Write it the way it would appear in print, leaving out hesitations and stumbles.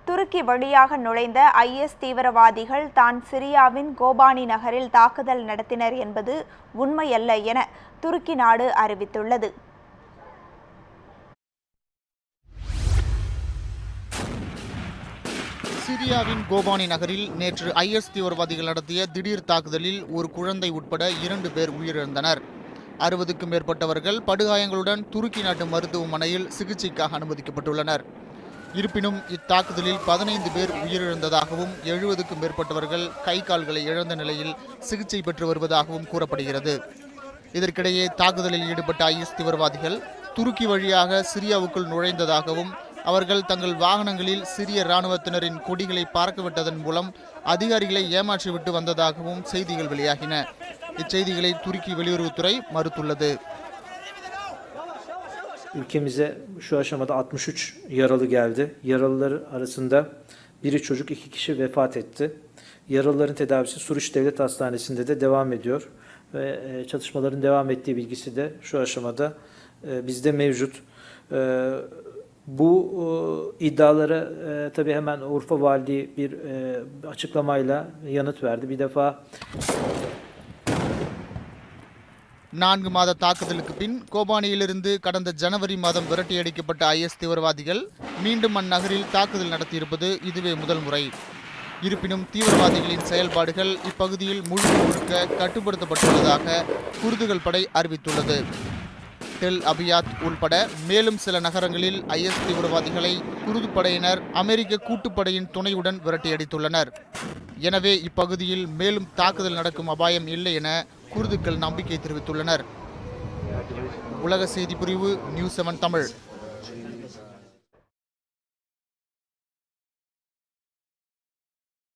துருக்கி வழியாக நுழைந்த IS தீவிரவாதிகள் தான் சிரியாவின் கோபானி நகரில் தாக்குதல் நடத்தினர் என்பது உண்மையல்ல என துருக்கி நாடு அறிவித்துள்ளது. சிரியாவின் கோபானி நகரில் நேற்று IS தீவிரவாதிகள் நடத்திய திடீர் தாக்குதலில் ஒரு குழந்தை உட்பட 2 பேர் உயிரிழந்தனர். 60க்கும் மேற்பட்டவர்கள் படுகாயங்களுடன் துருக்கி நாட்டு மருத்துவமனையில் சிகிச்சைக்காக அனுமதிக்கப்பட்டுள்ளனர். இருப்பினும் இத்தாக்குதலில் 15 பேர் உயிரிழந்ததாகவும் 70க்கும் மேற்பட்டவர்கள் கை கால்களை இழந்த நிலையில் சிகிச்சை பெற்று வருவதாகவும் கூறப்படுகிறது. இதற்கிடையே தாக்குதலில் ஈடுபட்ட IS தீவிரவாதிகள் துருக்கி வழியாக சிரியாவுக்குள் நுழைந்ததாகவும் அவர்கள் தங்கள் வாகனங்களில் சிரிய இராணுவத்தினரின் கொடிகளை பறக்கவிட்டதன் மூலம் அதிகாரிகளை ஏமாற்றிவிட்டு வந்ததாகவும் செய்திகள் வெளியாகின. இச்செய்திகளை துருக்கி வெளியுறவுத்துறை மறுத்துள்ளது. Ülkemize şu aşamada 63 yaralı geldi. Yaralılar arasında biri çocuk, 2 kişi vefat etti. Yaralıların tedavisi Suruç Devlet Hastanesi'nde de devam ediyor. Ve çatışmaların devam ettiği bilgisi de şu aşamada bizde mevcut. Bu iddialara tabii hemen Urfa Valiliği bir açıklamayla yanıt verdi. Bir defa 4 மாத தாக்குதலுக்கு பின் கோபானியிலிருந்து கடந்த ஜனவரி மாதம் விரட்டியடிக்கப்பட்ட IS தீவிரவாதிகள் மீண்டும் அந்நகரில் தாக்குதல் நடத்தியிருப்பது இதுவே முதல் முறை. இருப்பினும் தீவிரவாதிகளின் செயல்பாடுகள் இப்பகுதியில் முழுக்க கட்டுப்படுத்தப்பட்டுள்ளதாக குர்துகள் படை அறிவித்துள்ளது. டெல் அபியாத் உள்பட மேலும் சில நகரங்களில் IS தீவிரவாதிகளை குர்து படையினர் அமெரிக்க கூட்டுப்படையின் துணையுடன் விரட்டியடித்துள்ளனர். எனவே இப்பகுதியில் மேலும் தாக்குதல் நடக்கும் அபாயம் இல்லை என குர்துக்கள் நம்பிக்கை தெரிவித்துள்ளனர். உலக செய்தி பிரிவு நியூஸ் 7 தமிழ்.